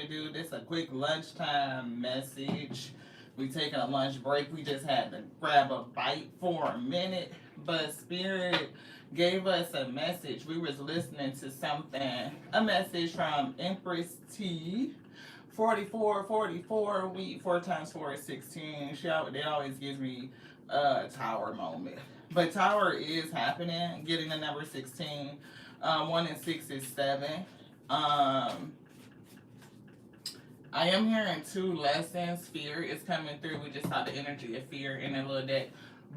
do this a quick lunchtime message. We taking a lunch break. We just had to grab a bite for a minute. But Spirit gave us a message. We was listening to something, a message from Empress T. 44, 44, we 4 times 4 is 16. It always gives me a tower moment. But tower is happening, getting the number 16. 1 and 6 is 7. I am hearing 2 lessons. Fear is coming through. We just saw the energy of fear in a little deck.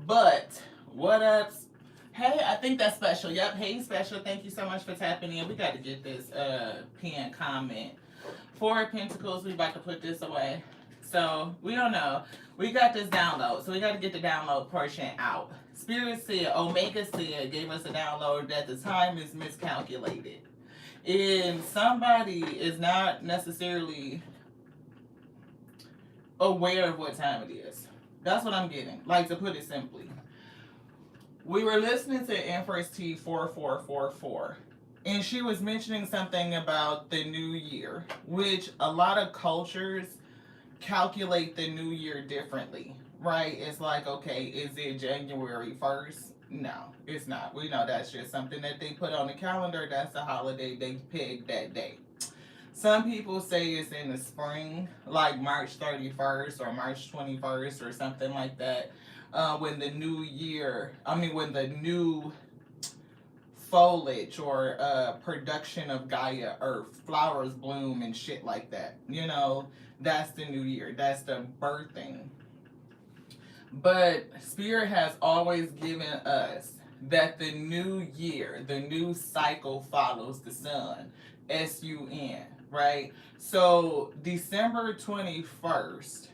But what up? Hey, I think that's special. Yep, hey special. Thank you so much for tapping in. We got to get this pin comment. 4 of Pentacles, we about to put this away. So we don't know. We got this download. So we got to get the download portion out. Spirit said, Omega said, gave us a download that the time is miscalculated. And somebody is not necessarily aware of what time it is. That's what I'm getting. Like, to put it simply. We were listening to Empress T 4444. And she was mentioning something about the new year, which a lot of cultures calculate the new year differently, right? It's like, okay, is it January 1st? No, it's not. We know that's just something that they put on the calendar. That's a holiday they picked that day. Some people say it's in the spring, like March 31st or March 21st or something like that, when the new when the new foliage or production of Gaia Earth, flowers bloom and shit like that. You know, that's the new year. That's the birthing. But Spirit has always given us that the new year, the new cycle follows the sun. S-U-N, right? So December 21st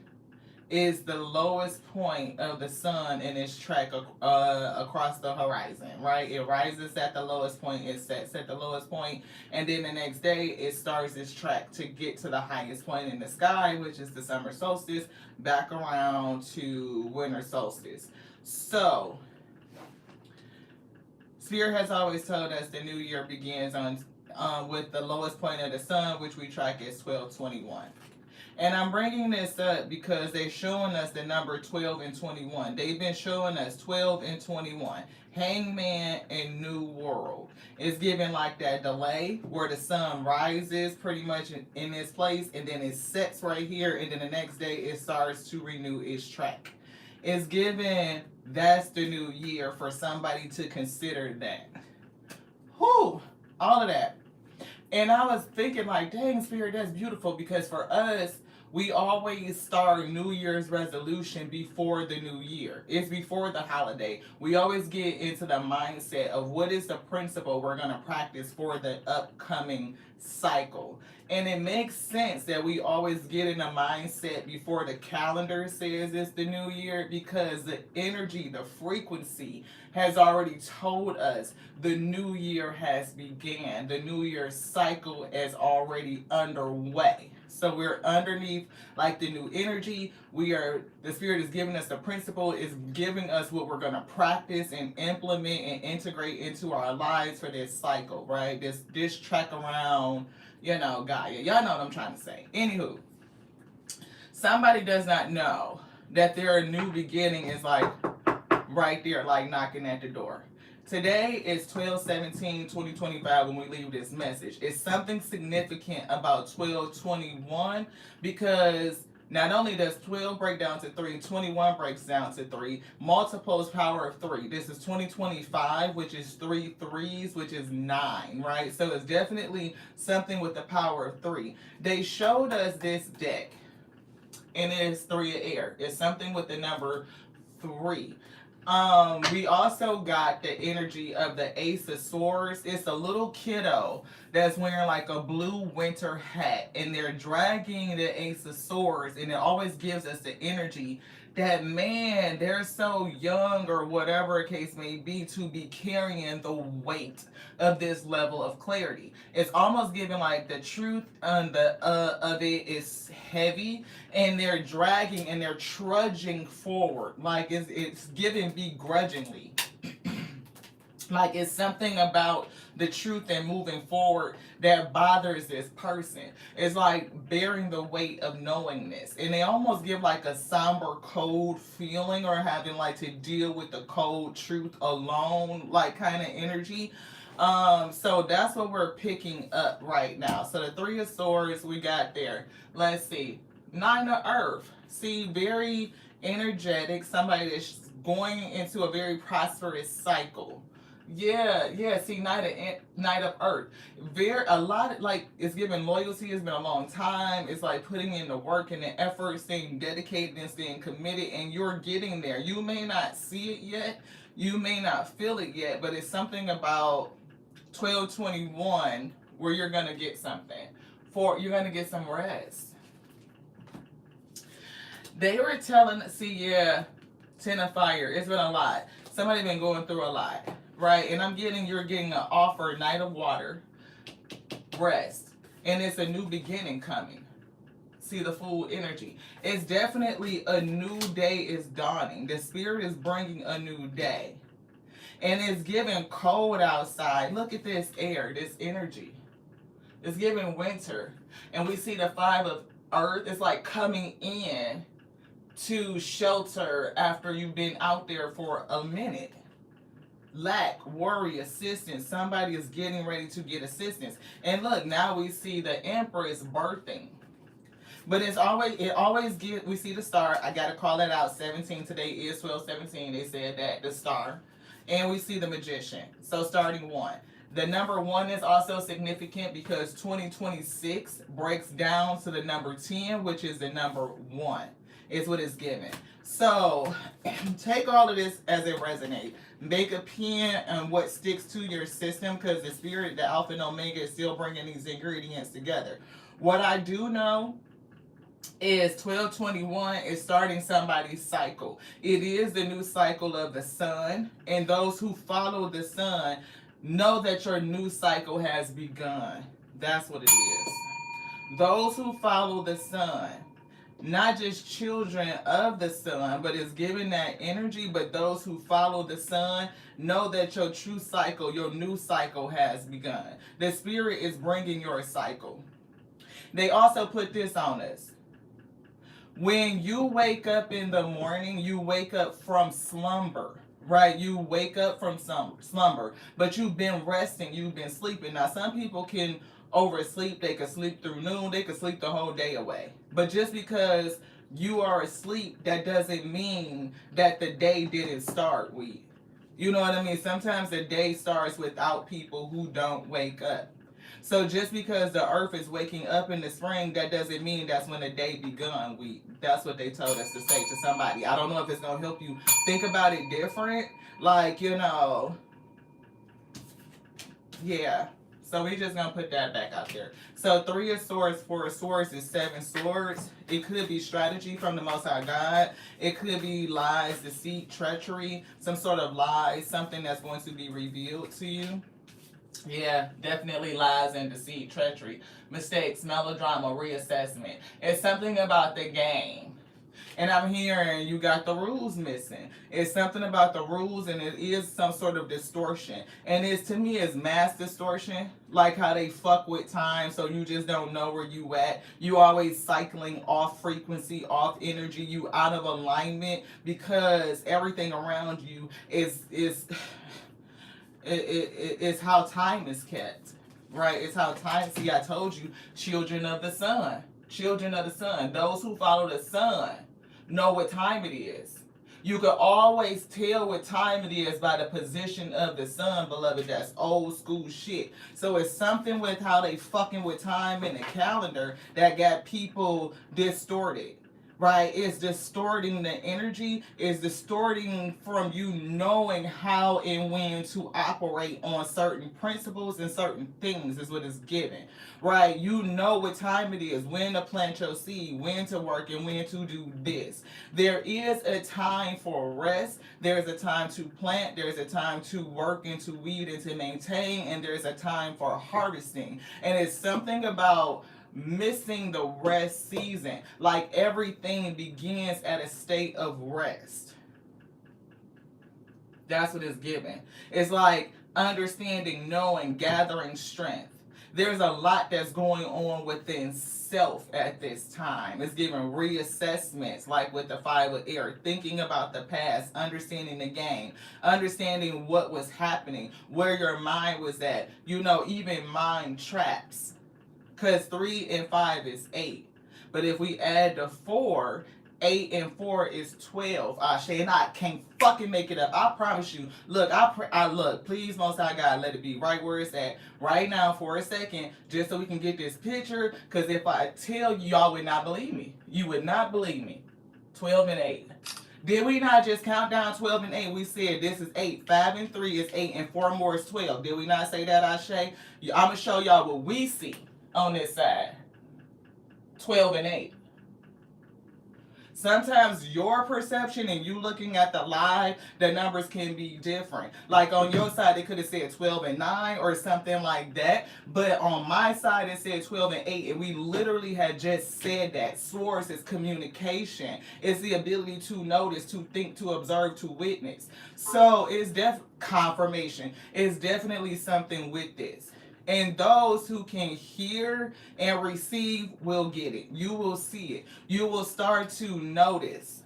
is the lowest point of the sun in its track across the horizon, right? It rises at the lowest point, it sets at the lowest point, and then the next day it starts its track to get to the highest point in the sky, which is the summer solstice, back around to winter solstice. So, Spirit has always told us the new year begins on with the lowest point of the sun, which we track as 1221. And I'm bringing this up because they're showing us the number 12 and 21. They've been showing us 12 and 21. Hangman and New World. It's giving like that delay where the sun rises pretty much in its place and then it sets right here and then the next day it starts to renew its track. It's giving that's the new year for somebody to consider that. Whew, all of that. And I was thinking like, dang, Spirit, that's beautiful because for us, we always start New Year's resolution before the new year. It's before the holiday. We always get into the mindset of what is the principle we're going to practice for the upcoming cycle. And it makes sense that we always get in a mindset before the calendar says it's the new year because the energy, the frequency has already told us the new year has began. The new year cycle is already underway. So we're underneath like the new energy. The Spirit is giving us the principle, is giving us what we're going to practice and implement and integrate into our lives for this cycle, right? This track around, Gaia. Y'all know what I'm trying to say. Anywho, somebody does not know that their new beginning is like right there, like knocking at the door. Today is 12/17/2025 when we leave this message. It's something significant about 12/21 because not only does 12 break down to 3, 21 breaks down to 3, multiples power of 3. This is 2025, which is 3 threes, which is 9, right? So it's definitely something with the power of 3. They showed us this deck, and it is 3 of air. It's something with the number 3. We also got the energy of the Ace of Swords. It's a little kiddo that's wearing like a blue winter hat and they're dragging the Ace of Swords, and it always gives us the energy that, man, they're so young or whatever the case may be to be carrying the weight of this level of clarity. It's almost giving like the truth on of it is heavy, and they're dragging and they're trudging forward like it's giving begrudgingly. Like, it's something about the truth and moving forward that bothers this person. It's like bearing the weight of knowingness. And they almost give like a somber, cold feeling, or having like to deal with the cold truth alone, like kind of energy. So that's what we're picking up right now. So the Three of Swords we got there. Let's see. Nine of Earth. See, very energetic. Somebody that's going into a very prosperous cycle. Yeah, yeah. See, Knight of Earth. Very a lot of, like, it's given loyalty. It's been a long time. It's like putting in the work and the effort, staying dedicated and staying committed, and you're getting there. You may not see it yet. You may not feel it yet, but it's something about 12/21 where you're gonna get something. You're gonna get some rest. They were telling, see, yeah, Ten of Fire. It's been a lot. Somebody been going through a lot, right? And you're getting an offer, Knight of Water, rest, and it's a new beginning coming. See the full energy. It's definitely a new day is dawning. The spirit is bringing a new day, and it's giving cold outside. Look at this air, this energy. It's giving winter, and we see the Five of Earth. It's like coming in to shelter after you've been out there for a minute. Lack, worry, assistance. Somebody is getting ready to get assistance. And look, now we see the Empress birthing. But it always gives, we see the star. I got to call that out. 17 today is 12/17. They said that, the star. And we see the Magician. So starting one. The number 1 is also significant because 2026 breaks down to the number 10, which is the number 1. Is what it's given. So take all of this as it resonates. Make a pen on what sticks to your system, because the spirit, the Alpha and Omega, is still bringing these ingredients together. What I do know is 12/21 is starting somebody's cycle. It is the new cycle of the sun, and those who follow the sun know that your new cycle has begun. That's what it is. Those who follow the sun, not just children of the sun, but it's giving that energy. But those who follow the sun know that your true cycle, your new cycle has begun. The spirit is bringing your cycle. They also put this on us. When you wake up in the morning, you wake up from slumber, right? You wake up from some slumber, but you've been resting, you've been sleeping. Now, some people can oversleep. They could sleep through noon. They could sleep the whole day away. But just because you are asleep, that doesn't mean that the day didn't start with you. You know what I mean? Sometimes the day starts without people who don't wake up. So just because the earth is waking up in the spring, that doesn't mean that's when the day begun. That's what they told us to say to somebody. I don't know if it's going to help you think about it different. Like, yeah. So we just gonna put that back out there. So 3 of Swords, 4 of Swords is 7 swords. It could be strategy from the Most High God. It could be lies, deceit, treachery, some sort of lies, something that's going to be revealed to you. Yeah, definitely lies and deceit, treachery, mistakes, melodrama, reassessment. It's something about the game. And I'm hearing you got the rules missing. It's something about the rules, and it is some sort of distortion. And to me, it's mass distortion, like how they fuck with time, so you just don't know where you at. You always cycling off frequency, off energy. You out of alignment because everything around you is how time is kept, right? It's how time. See, I told you, children of the sun. Children of the sun. Those who follow the sun know what time it is. You can always tell what time it is by the position of the sun, beloved. That's old school shit. So it's something with how they fucking with time in the calendar that got people distorted. Right? It's distorting the energy. It's distorting from you knowing how and when to operate on certain principles and certain things is what it's given. Right? You know what time it is, when to plant your seed, when to work, and when to do this. There is a time for rest. There's a time to plant. There's a time to work and to weed and to maintain. And there's a time for harvesting. And it's something about missing the rest season. Like everything begins at a state of rest. That's what it's given. It's like understanding, knowing, gathering strength. There's a lot that's going on within self at this time. It's giving reassessments, like with the five of air, thinking about the past, understanding the game, understanding what was happening, where your mind was at, even mind traps. Because 3 and 5 is 8. But if we add the 4, 8 and 4 is 12. Shay, and I can't fucking make it up. I promise you. Look, look. Please, Most High God, let it be right where it's at right now for a second, just so we can get this picture. Because if I tell you, y'all would not believe me. You would not believe me. 12 and 8. Did we not just count down 12 and 8? We said this is 8. 5 and 3 is 8, and 4 more is 12. Did we not say that, Ashe? I'm gonna show y'all what we see on this side. 12 and 8. Sometimes your perception and you looking at the live, the numbers can be different. Like on your side, they could have said 12 and 9 or something like that. But on my side, it said 12 and 8. And we literally had just said that. Source is communication. It's the ability to notice, to think, to observe, to witness. So it's confirmation. It's definitely something with this. And those who can hear and receive will get it. You will see it. You will start to notice.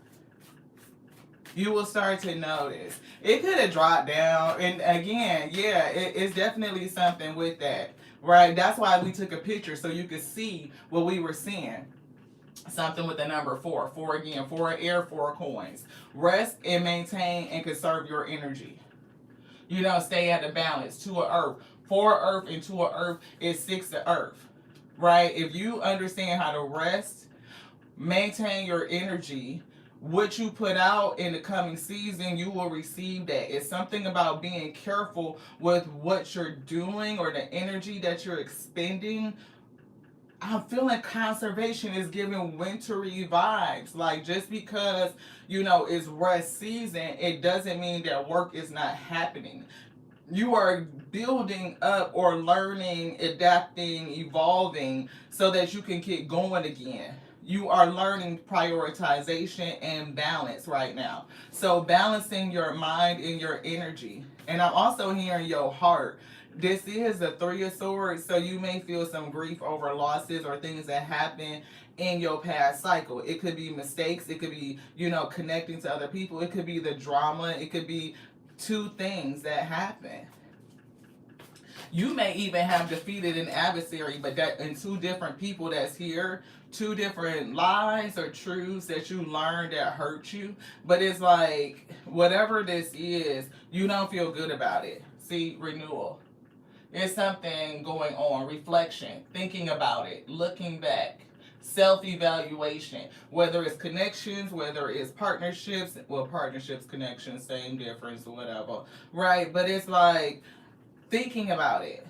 You will start to notice. It could have dropped down. And again, yeah, it's definitely something with that. Right? That's why we took a picture so you could see what we were seeing. Something with the number 4. 4 again. 4 air, 4 coins. Rest and maintain and conserve your energy. Stay at the balance. 2 of earth. 4 earth and 2 of earth is 6 of earth, right? If you understand how to rest, maintain your energy, what you put out in the coming season, you will receive that. It's something about being careful with what you're doing or the energy that you're expending. I'm feeling conservation is giving wintry vibes. Like, just because, it's rest season, it doesn't mean that work is not happening. You are building up or learning, adapting, evolving so that you can get going again. You are learning prioritization and balance right now. So balancing your mind and your energy. And I'm also hearing your heart. This is the 3 of Swords, so you may feel some grief over losses or things that happen in your past cycle. It could be mistakes. It could be, connecting to other people. It could be the drama. It could be 2 things that happen. You may even have defeated an adversary, but that in 2 different people that's here, 2 different lies or truths that you learned that hurt you. But it's like, whatever this is, you don't feel good about it. See, renewal. There's something going on. Reflection, thinking about it, looking back. Self-evaluation, whether it's connections, whether it's partnerships, partnerships, connections, same difference, whatever, right? But it's like thinking about it.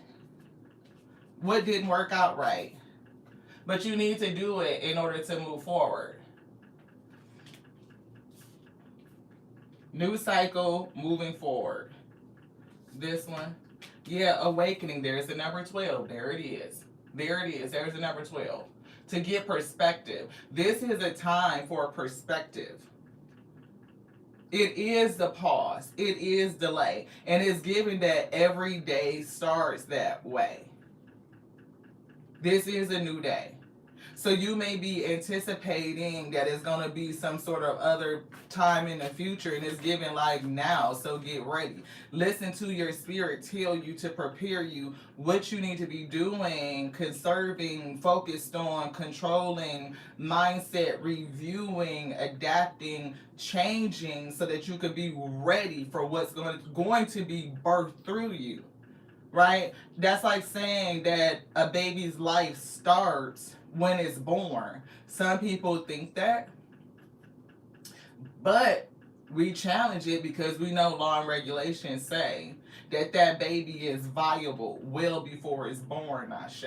What didn't work out right? But you need to do it in order to move forward. New cycle, moving forward. This one, yeah, awakening. There's the number 12. There it is. There it is. There's the number 12. To get perspective. This is a time for perspective. It is the pause. It is delay. And it's given that every day starts that way. This is a new day. So you may be anticipating that it's going to be some sort of other time in the future, and it's given like now, so get ready. Listen to your spirit tell you to prepare you what you need to be doing, conserving, focused on, controlling, mindset, reviewing, adapting, changing, so that you could be ready for what's going to be birthed through you, right? That's like saying that a baby's life starts when it's born. Some people think that, but we challenge it because we know law and regulations say that that baby is viable well before it's born, Ashe.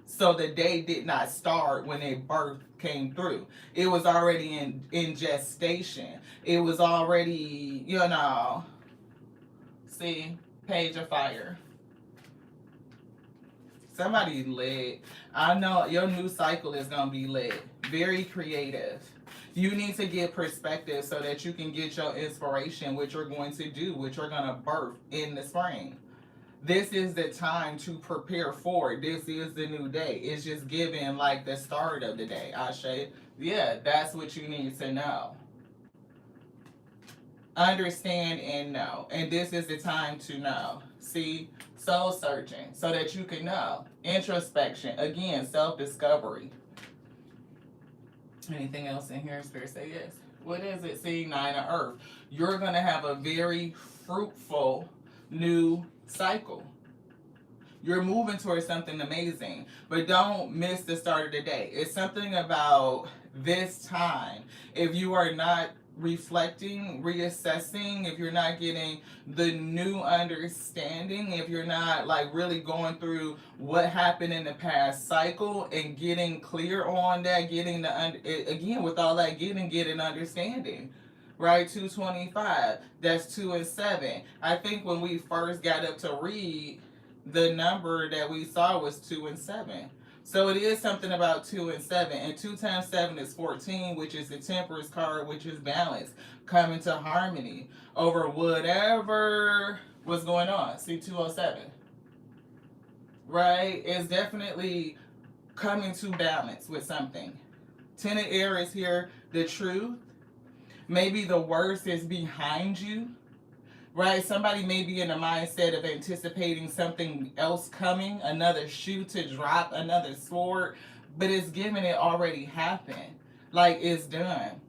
So the day did not start when a birth came through. It was already in gestation. It was already, see, Page of Fire. Somebody lit. I know your new cycle is going to be lit. Very creative. You need to get perspective so that you can get your inspiration, what you're going to do, what you're going to birth in the spring. This is the time to prepare for it. This is the new day. It's just giving like the start of the day. Ashe. Yeah, that's what you need to know. Understand and know. And this is the time to know. See, soul searching so that you can know. Introspection. Again, self discovery. Anything else in here? Spirit say yes. What is it? See, Nine of Earth. You're going to have a very fruitful new cycle. You're moving towards something amazing, but don't miss the start of the day. It's something about this time. If you are not reflecting, reassessing, if you're not getting the new understanding, if you're not like really going through what happened in the past cycle and getting clear on that, getting again with all that getting understanding. Right, 225. That's 2 and 7. I think when we first got up to read, the number that we saw was 2 and 7. So it is something about 2 and 7. And 2 times 7 is 14, which is the Temperance card, which is balance, coming to harmony over whatever was going on. See, 207. Right? It's definitely coming to balance with something. Ten of Air is here, the truth. Maybe the worst is behind you. Right? Somebody may be in the mindset of anticipating something else coming, another shoe to drop, another sword, but it's given it already happened. Like it's done.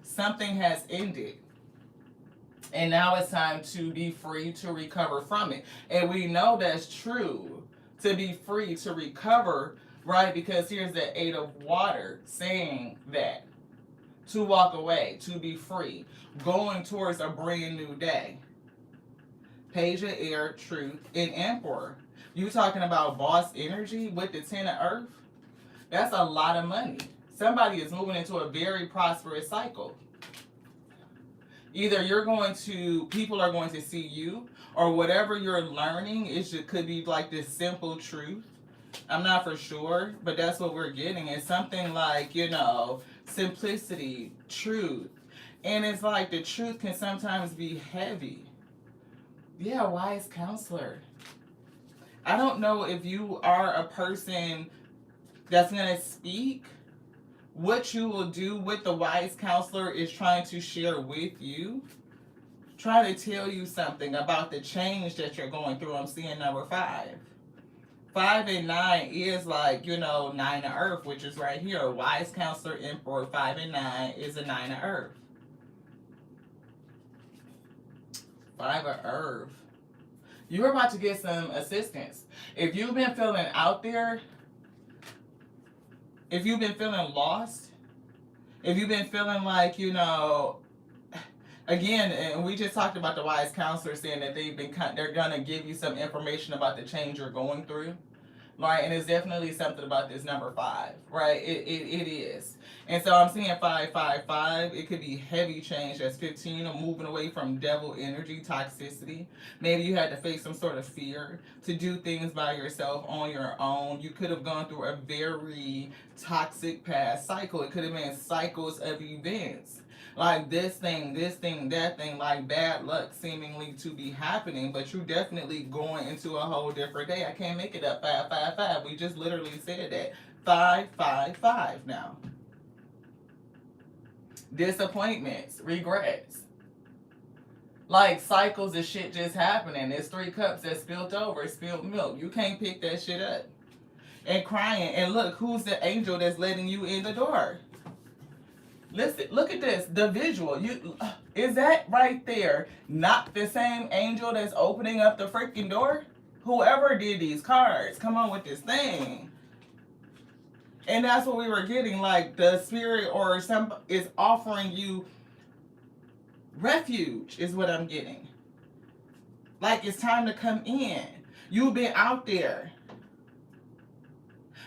Something has ended. And now it's time to be free to recover from it. And we know that's true, to be free to recover, right? Because here's the Eight of Water saying that. To walk away, to be free, going towards a brand new day. Page of Air, Truth, and Emperor. You talking about boss energy with the Ten of Earth? That's a lot of money. Somebody is moving into a very prosperous cycle. Either people are going to see you, or whatever you're learning, could be like this simple truth. I'm not for sure, but that's what we're getting. It's something like, simplicity, truth. And it's like the truth can sometimes be heavy. Yeah, wise counselor. I don't know if you are a person that's going to speak. What you will do with the wise counselor is trying to share with you. Try to tell you something about the change that you're going through. I'm seeing number 5. 5 and 9 is like, 9 of Earth, which is right here. Wise counselor, Emperor, 5 and 9 is a 9 of Earth. 5 of Earth. You're about to get some assistance. If you've been feeling out there, if you've been feeling lost, if you've been feeling like, again, and we just talked about the wise counselor saying that they're gonna give you some information about the change you're going through, right? And it's definitely something about this number 5, right? It is. And so I'm seeing 5, 5, 5. It could be heavy change. That's 15. I'm moving away from devil energy, toxicity. Maybe you had to face some sort of fear to do things by yourself on your own. You could have gone through a very toxic past cycle. It could have been cycles of events. Like this thing, that thing, like bad luck seemingly to be happening, but you're definitely going into a whole different day. I can't make it up. 5, 5, 5. We just literally said that. 5, 5, 5 now. Disappointments, regrets. Like cycles of shit just happening. There's 3 cups that spilled over, spilled milk. You can't pick that shit up. And crying. And look, who's the angel that's letting you in the door? Listen, look at this. The visual. Is that right there not the same angel that's opening up the freaking door? Whoever did these cards, come on with this thing. And that's what we were getting. Like the spirit or some is offering you refuge is what I'm getting. Like it's time to come in. You've been out there.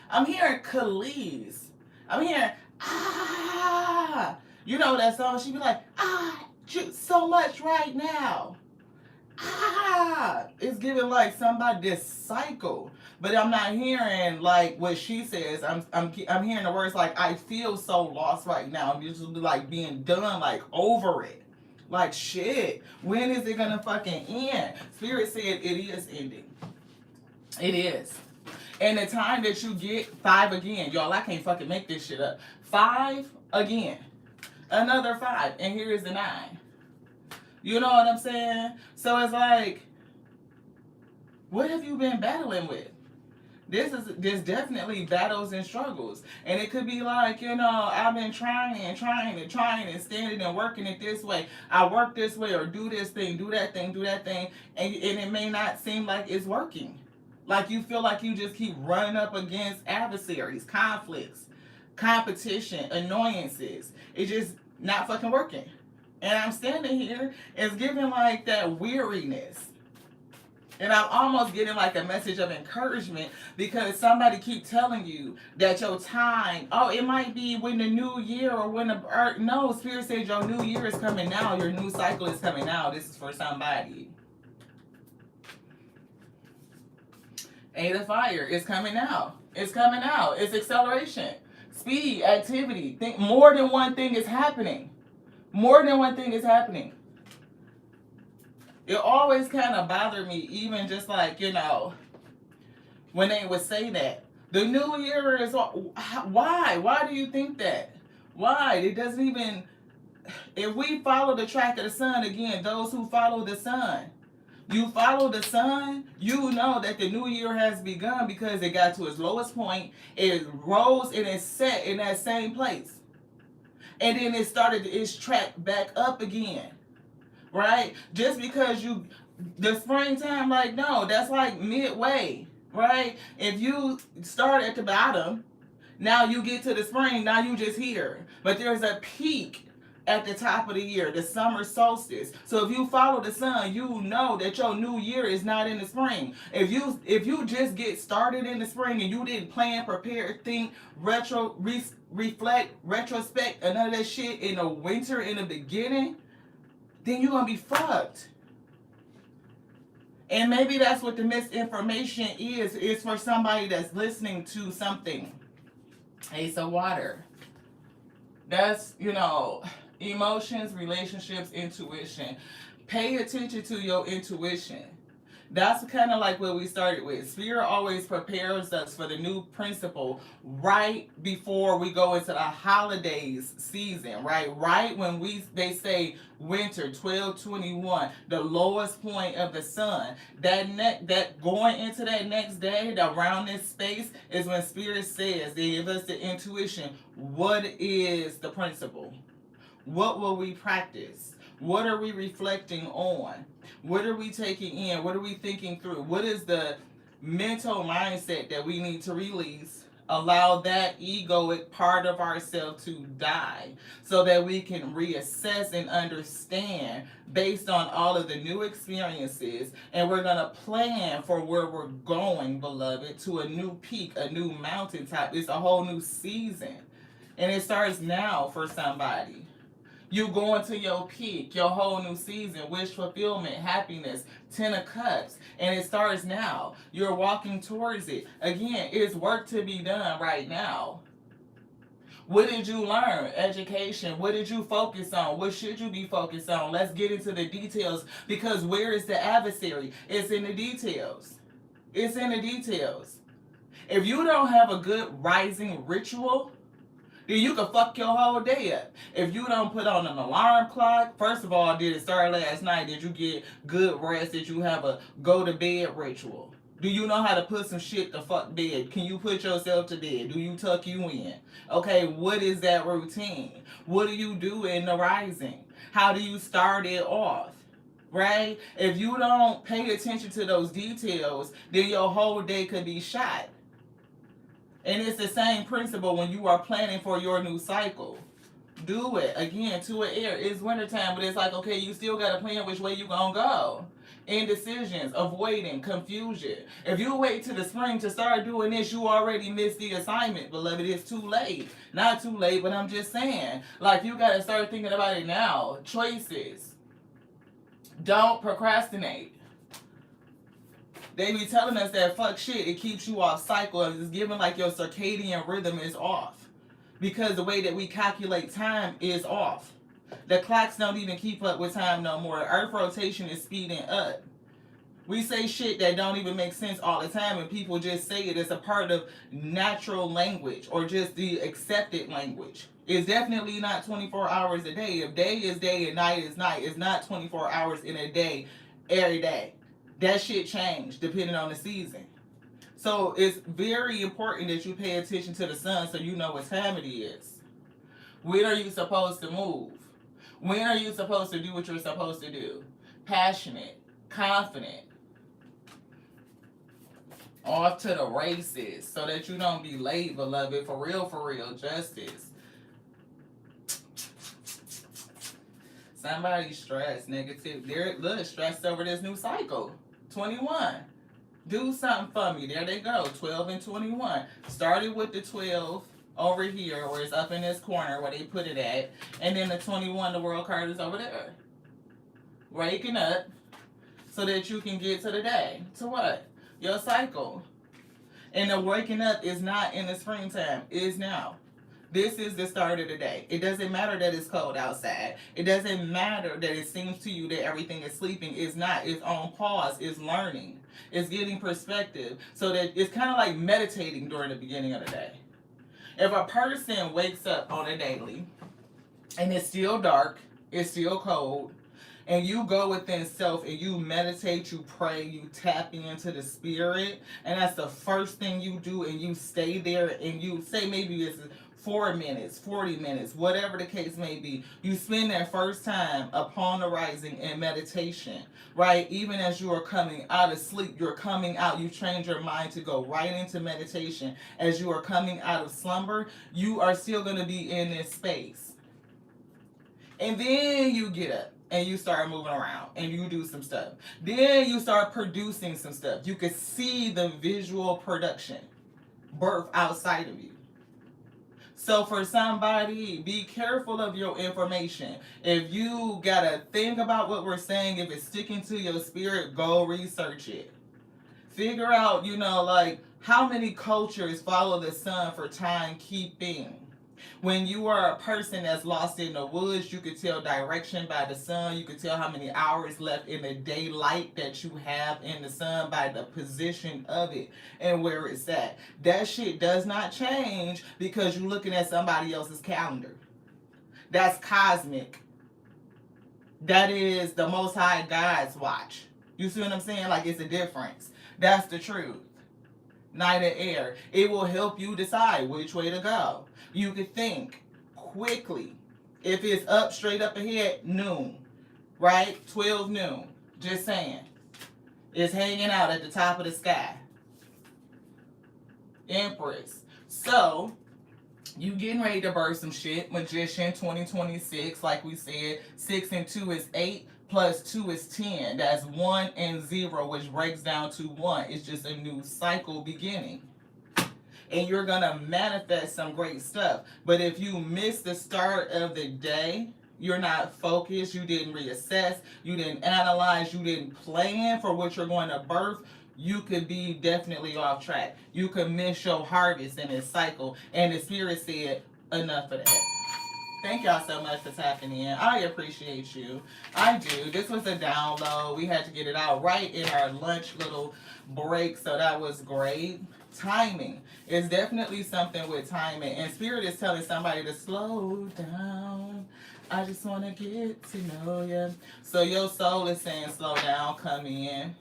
I'm hearing Khalees. I'm hearing you know that song? She be like, so much right now. It's giving like somebody this cycle. But I'm not hearing like what she says. I'm hearing the words like, I feel so lost right now. I'm just like being done, like over it. Like, shit, when is it gonna fucking end? Spirit said it is ending. It is. And the time that you get 5 again, y'all, I can't fucking make this shit up. 5 again. Another 5. And here is the 9. You know what I'm saying? So it's like, what have you been battling with? There's definitely battles and struggles. And it could be like, I've been trying and standing and working it this way. I work this way or do this thing, do that thing. And it may not seem like it's working. Like you feel like you just keep running up against adversaries, conflicts, competition, annoyances. It's just not fucking working. And I'm standing here, it's giving like that weariness. And I'm almost getting like a message of encouragement because somebody keep telling you that your time, it might be when the new year or when the earth. No, Spirit says your new year is coming now. Your new cycle is coming now. This is for somebody. 8 of Fire is coming now. It's coming out. It's acceleration, speed, activity. Think more than one thing is happening. More than one thing is happening. It always kind of bothered me, even just like, when they would say that. The new year is, why? Why do you think that? Why? It doesn't even, if we follow the track of the sun, again, those who follow the sun, you follow the sun, you know that the new year has begun because it got to its lowest point, it rose and it set in that same place. And then it started its track back up again. Right? Just because the springtime, like, no, that's like midway, right? If you start at the bottom, now you get to the spring, now you just here. But there's a peak at the top of the year, the summer solstice. So if you follow the sun, you know that your new year is not in the spring. If you just get started in the spring and you didn't plan, prepare, think, reflect, retrospect, and none of that shit in the winter, in the beginning, then you're going to be fucked. And maybe that's what the misinformation is. It's for somebody that's listening to something. Ace of Water. That's, emotions, relationships, intuition. Pay attention to your intuition. That's kind of like what we started with. Spirit always prepares us for the new principle right before we go into the holidays season, right? Right when they say winter 12/21, the lowest point of the sun. That going into that next day, around this space, is when Spirit says, they give us the intuition. What is the principle? What will we practice? What are we reflecting on? What are we taking in? What are we thinking through? What is the mental mindset that we need to release? Allow that egoic part of ourselves to die so that we can reassess and understand based on all of the new experiences. And we're going to plan for where we're going, beloved, to a new peak, a new mountaintop. It's a whole new season. And it starts now for somebody. You going to your peak, your whole new season, wish fulfillment, happiness, 10 of Cups, and it starts now. You're walking towards it. Again, it's work to be done right now. What did you learn? Education. What did you focus on? What should you be focused on? Let's get into the details, because where is the adversary? It's in the details. It's in the details. If you don't have a good rising ritual, then you can fuck your whole day up. If you don't put on an alarm clock, first of all, did it start last night? Did you get good rest? Did you have a go to bed ritual? Do you know how to put some shit to fuck bed? Can you put yourself to bed? Do you tuck you in? Okay, what is that routine? What do you do in the rising? How do you start it off? Right? If you don't pay attention to those details, then your whole day could be shot. And it's the same principle when you are planning for your new cycle. Do it. Again, to an air. It's wintertime, but it's like, okay, you still got to plan which way you going to go. Indecisions, avoiding, confusion. If you wait till the spring to start doing this, you already missed the assignment, beloved. It's too late. Not too late, but I'm just saying. Like, you got to start thinking about it now. Choices. Don't procrastinate. They be telling us that fuck shit, it keeps you off cycle. It's giving like your circadian rhythm is off. Because the way that we calculate time is off. The clocks don't even keep up with time no more. Earth rotation is speeding up. We say shit that don't even make sense all the time, and people just say it as a part of natural language or just the accepted language. It's definitely not 24 hours a day. If day is day and night is night, it's not 24 hours in a day every day. That shit changed depending on the season. So it's very important that you pay attention to the sun so you know what time it is. When are you supposed to move? When are you supposed to do what you're supposed to do? Passionate, confident, off to the races so that you don't be late, beloved. For real, justice. Somebody stressed, negative. They're stressed over this new cycle. 21. Do something for me. There they go. 12 and 21. Started with the 12 over here, where it's up in this corner where they put it at. And then the 21, the world card is over there. Waking up so that you can get to the day. To what? Your cycle. And the waking up is not in the springtime. It is now. This is the start of the day. It doesn't matter that it's cold outside. It doesn't matter that it seems to you that everything is sleeping. It's not. It's on pause. It's learning. It's getting perspective. So that it's kind of like meditating during the beginning of the day. If a person wakes up on a daily and it's still dark, it's still cold, and you go within self and you meditate, you pray, you tap into the spirit, and that's the first thing you do, and you stay there and you say maybe it's 4 minutes, 40 minutes, whatever the case may be. You spend that first time upon the rising in meditation, right? Even as you are coming out of sleep, you're coming out, you change your mind to go right into meditation. As you are coming out of slumber, you are still going to be in this space. And then you get up and you start moving around and you do some stuff. Then you start producing some stuff. You can see the visual production birth outside of you. So for somebody, be careful of your information. If you gotta think about what we're saying, if it's sticking to your spirit, go research it. Figure out, like how many cultures follow the sun for timekeeping. When you are a person that's lost in the woods, you could tell direction by the sun. You could tell how many hours left in the daylight that you have in the sun by the position of it and where it's at. That shit does not change because you're looking at somebody else's calendar. That's cosmic. That is the Most High God's watch. You see what I'm saying? Like, it's a difference. That's the truth. Night and air. It will help you decide which way to go. You can think quickly. If it's up, straight up ahead, noon. Right? 12 noon. Just saying. It's hanging out at the top of the sky. Empress. So, you getting ready to birth some shit. Magician 2026, like we said. 6 and 2 is 8. Plus 2 is 10. That's 1 and 0, which breaks down to 1. It's just a new cycle beginning. And you're going to manifest some great stuff. But if you miss the start of the day, you're not focused, you didn't reassess, you didn't analyze, you didn't plan for what you're going to birth, you could be definitely off track. You could miss your harvest in this cycle. And the spirit said, enough of that. Thank y'all so much for tapping in. I appreciate you. I do. This was a download. We had to get it out right in our lunch little break, so that was great. Timing is definitely something with timing. And Spirit is telling somebody to slow down. I just want to get to know you. So your soul is saying slow down, come in,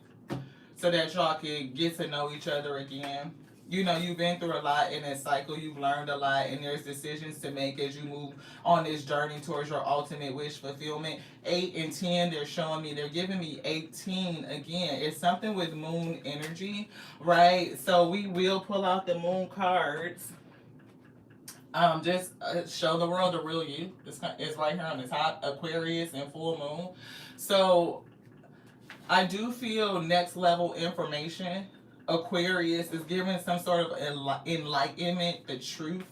so that y'all can get to know each other again. You've been through a lot in this cycle. You've learned a lot, and there's decisions to make as you move on this journey towards your ultimate wish fulfillment. 8 and 10, they're showing me, they're giving me 18 again. It's something with moon energy, right? So we will pull out the moon cards. Just show the world the real you. It's right here on the top, Aquarius and full moon. So I do feel next level information. Aquarius is giving some sort of enlightenment, the truth,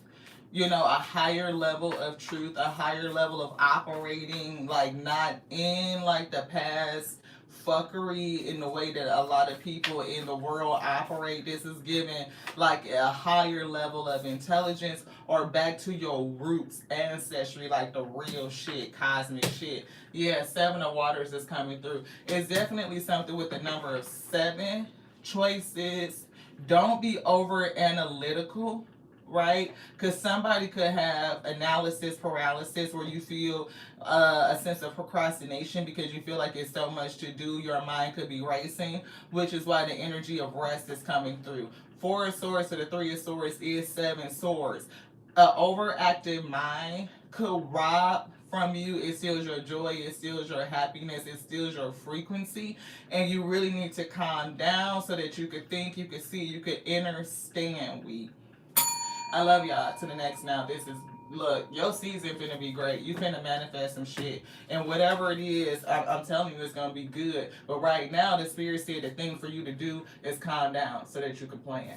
a higher level of truth, a higher level of operating, like not in like the past fuckery in the way that a lot of people in the world operate. This is giving like a higher level of intelligence, or back to your roots, ancestry, like the real shit, cosmic shit. Yeah, Seven of Waters is coming through. It's definitely something with the number of 7, choices. Don't be over analytical, right? Because somebody could have analysis paralysis, where you feel a sense of procrastination because you feel like it's so much to do. Your mind could be racing, which is why the energy of rest is coming through. 4 of Swords to the 3 of Swords is 7 swords. An overactive mind could rob from you. It steals your joy, it steals your happiness, it steals your frequency, and you really need to calm down so that you could think, you could see, you could understand. I love y'all. To the next now. This is, look, your season finna be great. You finna manifest some shit. And whatever it is, I'm telling you, it's gonna be good. But right now, the spirit said the thing for you to do is calm down so that you can plan.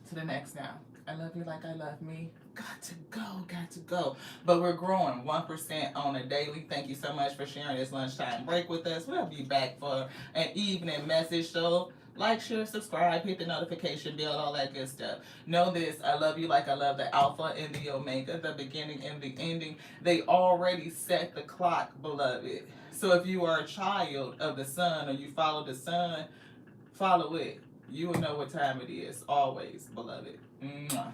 To the next now. I love you like I love me. Got to go, got to go. But we're growing 1% on a daily. Thank you so much for sharing this lunchtime break with us. We'll be back for an evening message. So like, share, subscribe, hit the notification bell, all that good stuff. Know this, I love you like I love the Alpha and the Omega, the beginning and the ending. They already set the clock, beloved. So if you are a child of the sun, or you follow the sun, follow it. You will know what time it is, always, beloved. Mwah.